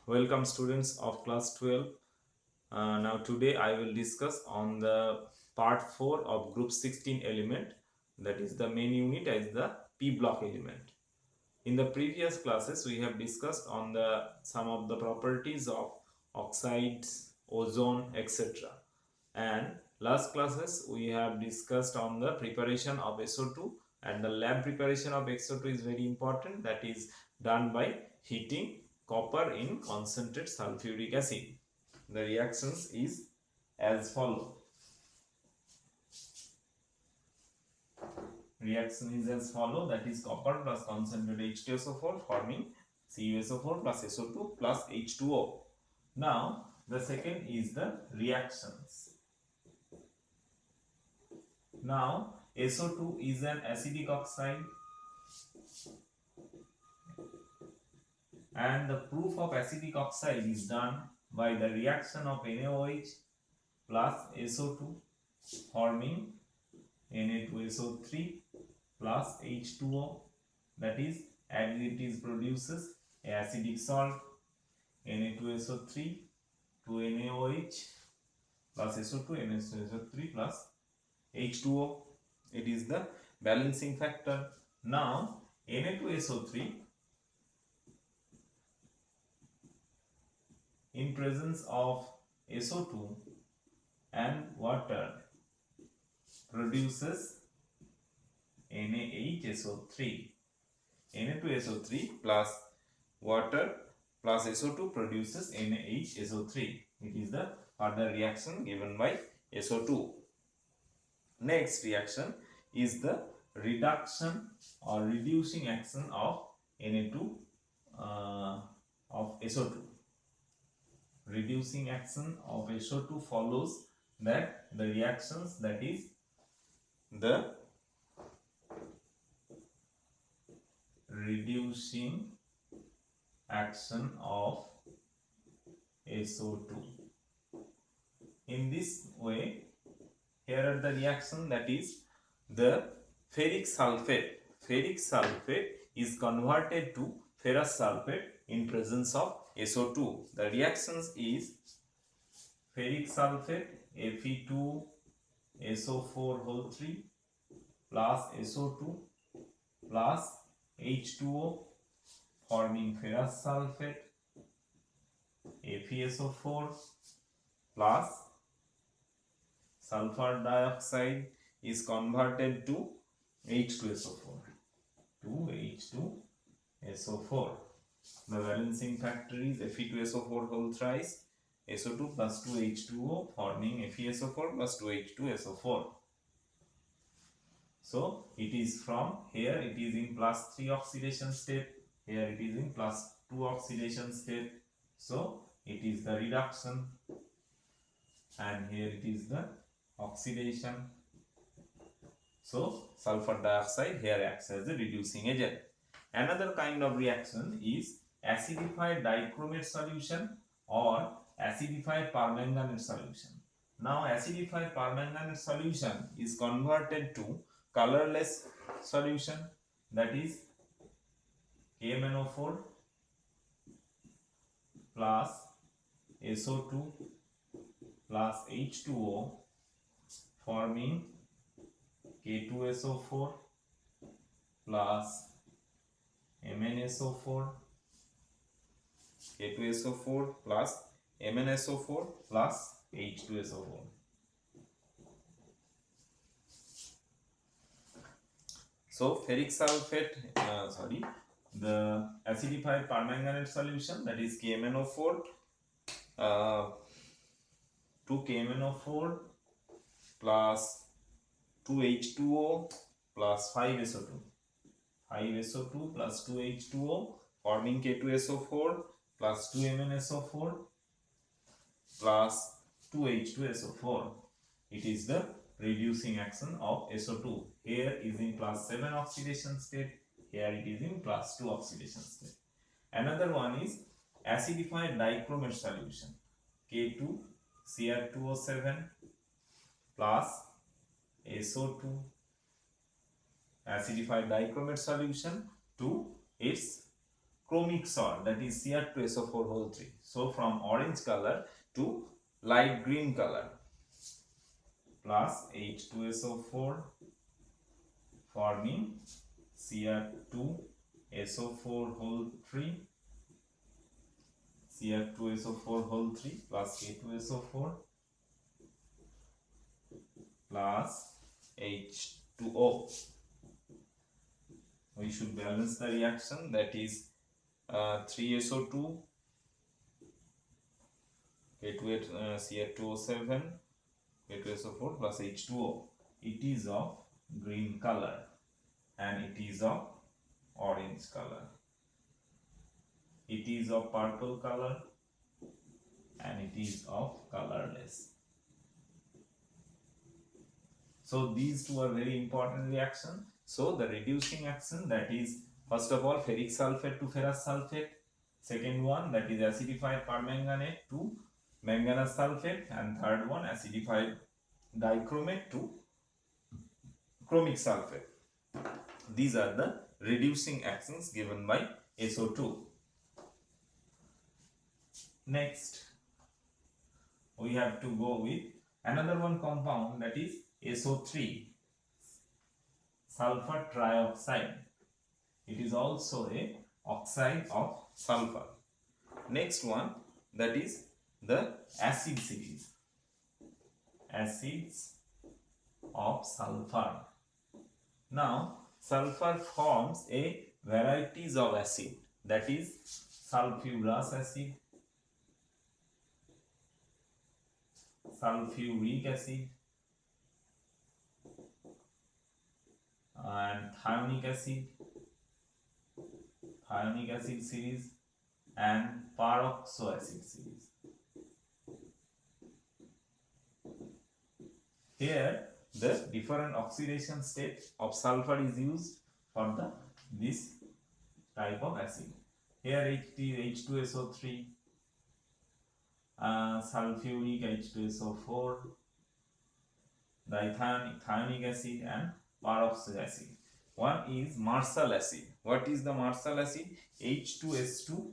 Welcome students of class 12. Now today I will discuss on the part 4 of group 16 element, that is the main unit as the p block element. In the previous classes we have discussed on the some of the properties of oxides, ozone, etc. And last classes we have discussed on the preparation of SO2, and the lab preparation of SO2 is very important, that is done by heating copper in concentrate sulfuric acid. The reactions is as follow. Reaction is as follow, that is copper plus concentrate H2SO4 forming CuSO4 plus SO2 plus H2O. Now the second is the reactions. Now SO2 is an acidic oxide, and the proof of acidic oxide is done by the reaction of NaOH plus SO2 forming Na2SO3 plus H2O, that is as it is produces a acidic salt Na2SO3 to NaOH plus SO2 Na2SO3 plus H2O. It is the balancing factor. Now Na2SO3 in presence of SO2 and water produces NaHSO3. Na2SO3 plus water plus SO2 produces NaHSO3. It is the further reaction given by SO2. Next reaction is the reduction or reducing action of Na2 of SO2. Reducing action of SO2 follows that the reactions, that is the reducing action of SO2. In this way, here are the reaction, that is the ferric sulfate. Ferric sulfate is converted to ferrous sulfate in presence of SO2. The reactions is ferric sulfate Fe2SO4 whole 3 plus SO2 plus H2O forming ferrous sulfate FeSO4 plus sulfur dioxide is converted to H2SO4 H2SO4. The balancing factor is Fe2SO4 whole thrice SO2 plus 2H2O forming FeSO4 plus 2H2SO4. So it is from here, it is in plus 3 oxidation state, here it is in plus 2 oxidation state. So it is the reduction, and here it is the oxidation. So sulfur dioxide here acts as the reducing agent. Another kind of reaction is acidified dichromate solution or acidified permanganate solution. Now acidified permanganate solution is converted to colorless solution, that is KMnO4 plus SO2 plus H2O forming K2SO4 plus MnSO4, K2SO4 plus MnSO4 plus H2SO4. So ferric sulfate, the acidified permanganate solution, that is KMnO4, 2 KMnO4 plus 2H2O plus 5SO2. 5SO2 plus 2H2O forming K2SO4 plus 2MnSO4 plus 2H2SO4. It is the reducing action of SO2. Here is in plus 7 oxidation state, here it is in plus 2 oxidation state. Another one is acidified dichromate solution, K2Cr2O7 plus SO2, acidified dichromate solution to its chromic salt, that is Cr2SO4 whole 3. So from orange color to light green color, plus H2SO4 forming Cr2SO4 whole 3, Cr2SO4 whole 3 plus K2SO4 plus H2O. We should balance the reaction, that is 3SO2 K2 Cr2O7 K2SO4 plus H2O. It is of green color and it is of orange color. It is of purple color and it is of colorless. So these two are very important reactions. So the reducing action, that is first of all ferric sulfate to ferrous sulfate, second one that is acidified permanganate to manganese sulfate, and third one acidified dichromate to chromic sulfate. These are the reducing actions given by SO2. Next, we have to go with another one compound, that is SO3, sulfur trioxide. It is also a oxide of sulfur. Next one, that is the acid series, acids of sulfur. Now sulfur forms a varieties of acid, that is sulfurous acid, sulfuric acid, and thionic acid series, and peroxo acid series. Here the different oxidation state of sulfur is used for this type of acid. Here H2SO3, sulfuric H2SO4, thionic acid, and peroxo acid. One is Marshall acid. What is the Marshall acid? H2S2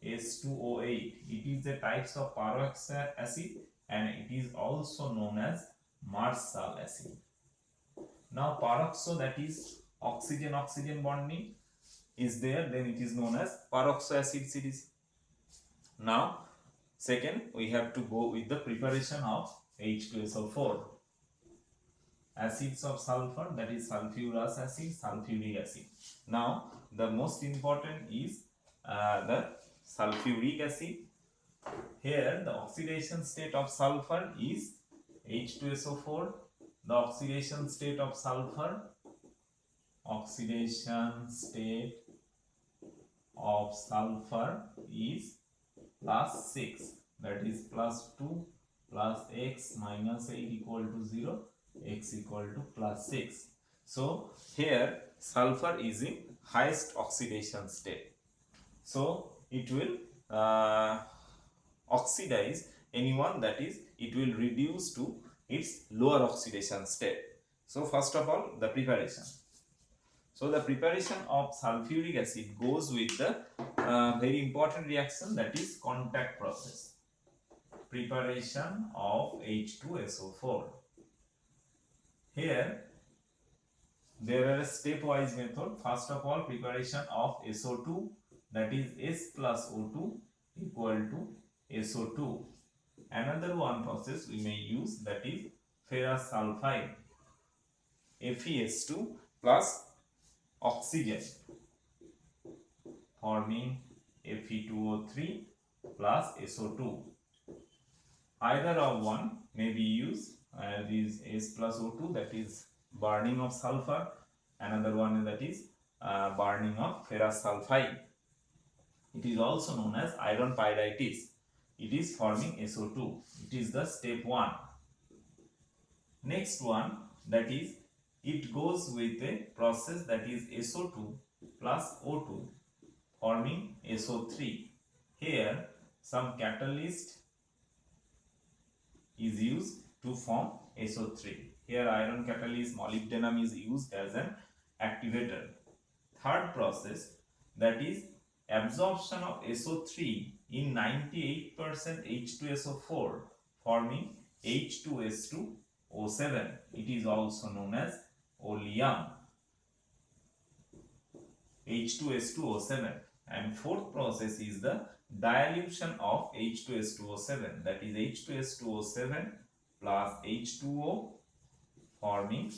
S2O8. It is the types of peroxo acid and it is also known as Marshall acid. Now peroxo, that is oxygen bonding is there, then it is known as peroxo acid series. Now second, we have to go with the preparation of H2SO4. Acids of sulfur, that is sulfurous acid, sulfuric acid. Now the most important is the sulfuric acid. Here the oxidation state of sulfur is H2SO4. The oxidation state of sulfur, is plus 6, that is plus 2 plus x minus 8 equal to 0, x equal to plus 6. So here sulfur is in highest oxidation state. So it will oxidize anyone, that is it will reduce to its lower oxidation state. So first of all, the preparation. So the preparation of sulfuric acid goes with the very important reaction, that is contact process. Preparation of H2SO4. Here there are a stepwise method. First of all, preparation of SO2, that is S plus O2 equal to SO2. Another one process we may use, that is ferrous sulfide, FeS2 plus oxygen forming Fe2O3 plus SO2. Either of one may be used. This S plus O2, that is burning of sulfur. Another one that is burning of ferrous sulfide. It is also known as iron pyrites. It is forming SO2. It is the step 1. Next one, that is it goes with a process, that is SO2 plus O2 forming SO3. Here some catalyst is used to form SO3. Here iron catalyst molybdenum is used as an activator. Third process, that is absorption of SO3 in 98% H2SO4 forming H2S2O7. It is also known as oleum. H2S2O7. And fourth process is the dilution of H2S2O7, that is H2S2O7 plus H2O forming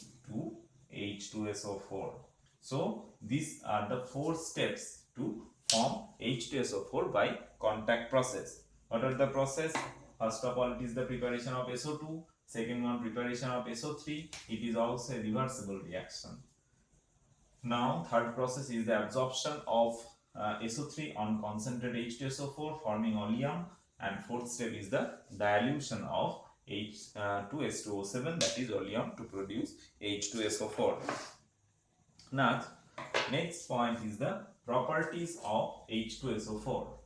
2H2SO4. So these are the 4 steps to form H2SO4 by contact process. What are the process? First of all, it is the preparation of SO2. Second one, preparation of SO3. It is also a reversible reaction. Now, third process is the absorption of SO3 on concentrated H2SO4 forming oleum, and fourth step is the dilution of H2S2O7, that is oleum, to produce H2SO4. Now, next point is the properties of H2SO4.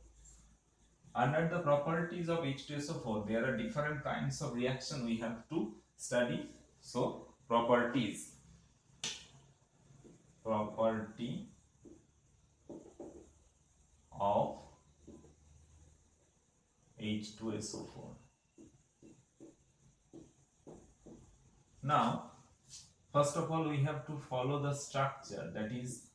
Under the properties of H2SO4, there are different kinds of reaction we have to study. So, property of H2SO4. Now, first of all, we have to follow the structure, that is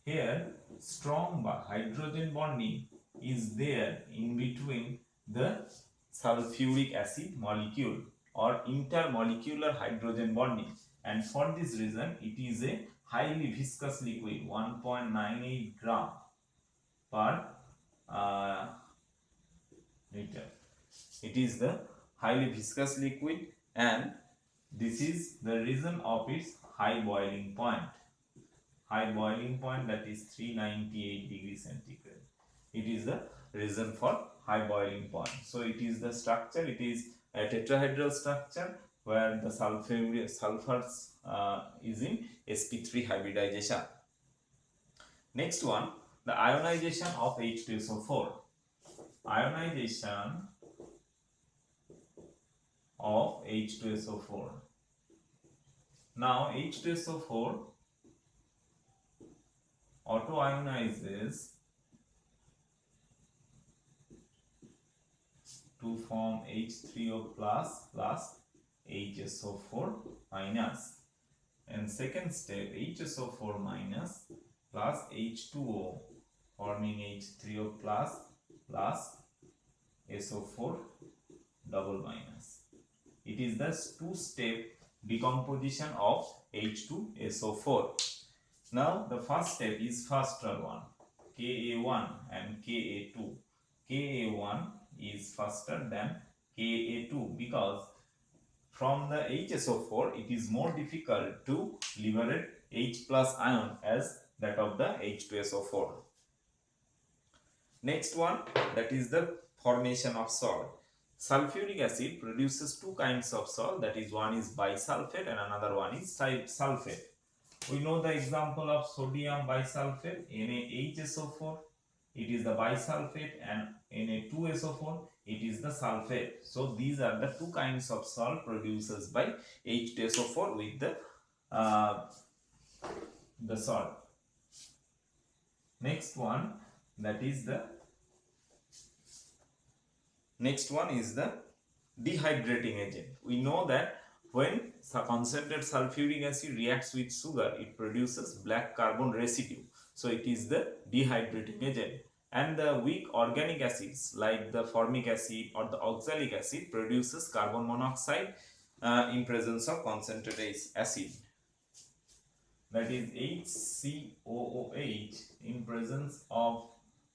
here strong hydrogen bonding is there in between the sulfuric acid molecule or intermolecular hydrogen bonding, and for this reason it is a highly viscous liquid, 1.98 gram per liter. It is the highly viscous liquid, and this is the reason of its high boiling point. High boiling point, that is 398 degrees centigrade. It is the reason for high boiling point. So it is the structure, it is a tetrahedral structure where the sulfurs is in sp3 hybridization. Next one, the ionization of H2SO4. Ionization of H2SO4. Now H2SO4 autoionizes to form H3O plus HSO4 minus, and second step HSO4 minus plus H2O forming H3O plus SO4 double minus. It is the two-step decomposition of H2SO4. Now the first step is faster one, Ka1 and Ka2. Ka1 is faster than Ka2 because from the HSO4 it is more difficult to liberate H plus ion as that of the H2SO4. Next one, that is the formation of salt. Sulfuric acid produces two kinds of salt, that is one is bisulfate and another one is sulfate. We know the example of sodium bisulfate, NaHSO4, it is the bisulfate, and Na2SO4, it is the sulfate. So these are the two kinds of salt produced by H2SO4 with the salt. Next one is the dehydrating agent. We know that when concentrated sulfuric acid reacts with sugar, it produces black carbon residue. So it is the dehydrating agent. And the weak organic acids like the formic acid or the oxalic acid produces carbon monoxide in presence of concentrated acid. That is HCOOH in presence of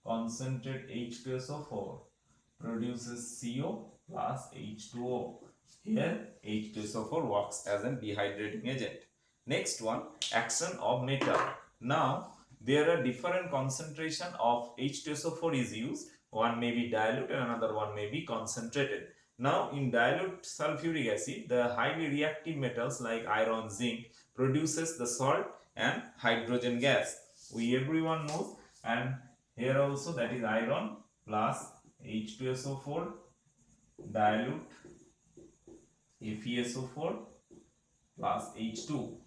concentrated H2SO4 produces CO plus H2O. Here H2SO4 works as a dehydrating agent. Next one, action of metal. Now there are different concentration of H2SO4 is used. One may be dilute and another one may be concentrated. Now in dilute sulfuric acid, the highly reactive metals like iron, zinc produces the salt and hydrogen gas. Everyone knows, and here also that is iron plus H2SO4 dilute FeSO4 plus H2.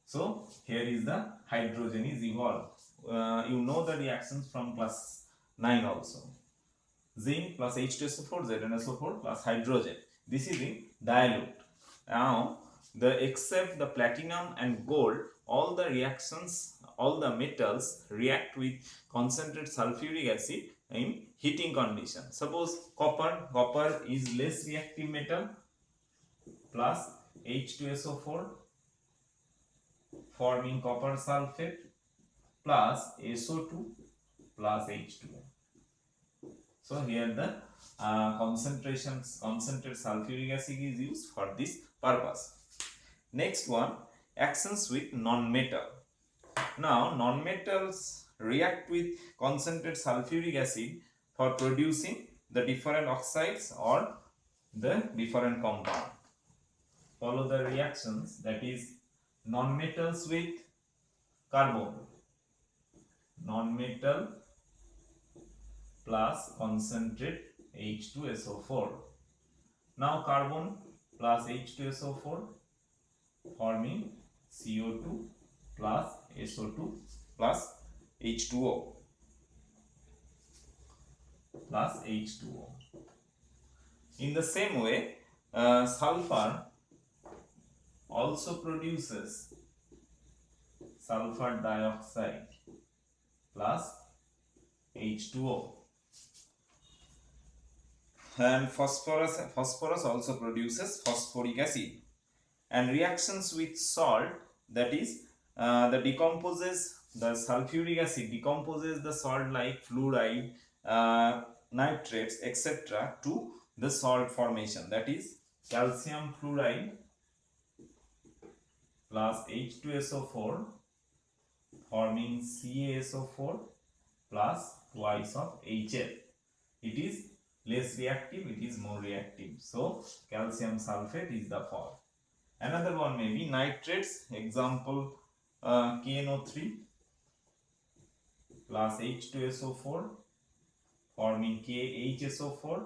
So here is the hydrogen is evolved. You know the reactions from class 9 also. Zinc plus H2SO4, ZnSO4 plus hydrogen. This is in dilute. Now, except the platinum and gold, all the reactions, all the metals react with concentrated sulfuric acid in heating condition. Suppose copper is less reactive metal plus H2SO4 forming copper sulfate plus SO2 plus H2O. So here the concentrated sulfuric acid is used for this purpose. Next one, actions with non-metal. Now non-metals react with concentrated sulfuric acid for producing the different oxides or the different compound. Follow the reactions, that is non-metals with carbon, non-metal plus concentrate H2SO4. Now carbon plus H2SO4 forming CO2 plus SO2 plus H2O plus H2O. In the same way, sulfur also produces sulfur dioxide plus H2O. And phosphorus also produces phosphoric acid. And reactions with salt, that is the sulfuric acid decomposes the salt like fluoride, nitrates, etc. to the salt formation, that is calcium fluoride plus H2SO4 forming CaSO4 plus twice of HF. It is less reactive, it is more reactive. So calcium sulfate is the form. Another one may be nitrates, example KNO3 plus H2SO4 forming KHSO4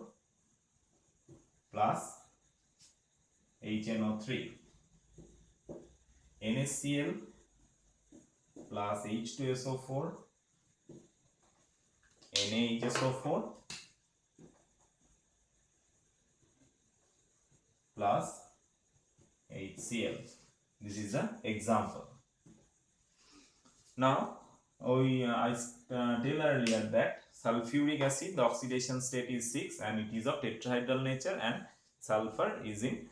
plus HNO3. NaCl plus H2SO4 NaHSO4 plus HCl. This is the example. Now I tell earlier that sulfuric acid, the oxidation state is 6 and it is of tetrahedral nature, and sulfur is in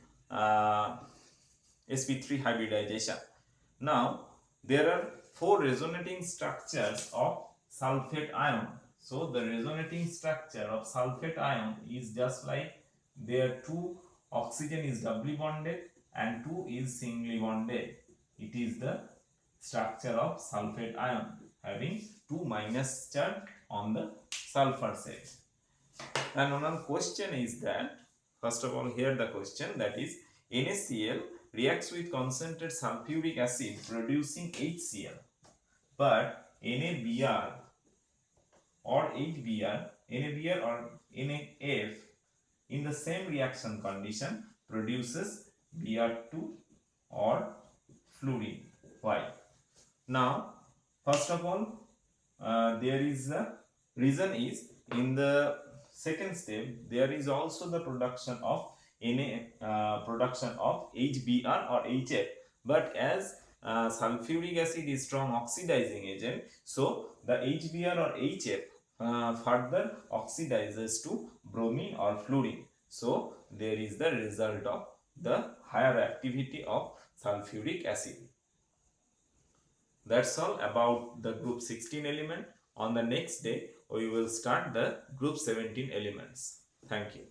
sp3 hybridization. Now there are 4 resonating structures of sulfate ion. So the resonating structure of sulfate ion is just like there 2 oxygen is doubly bonded and 2 is singly bonded. It is the structure of sulfate ion having 2 minus charge on the sulfur set. And one question is that, first of all, here the question, that is NaCl reacts with concentrated sulfuric acid producing HCl, but NaBr or HBr, NaBr or NaF in the same reaction condition produces Br2 or fluorine. Why? Now, first of all, there is a reason is in the second step there is also the production of production of HBr or HF, but as sulfuric acid is strong oxidizing agent, so the HBr or HF further oxidizes to bromine or fluorine. So there is the result of the higher activity of sulfuric acid. That's all about the group 16 element. On the next day we will start the group 17 elements. Thank you.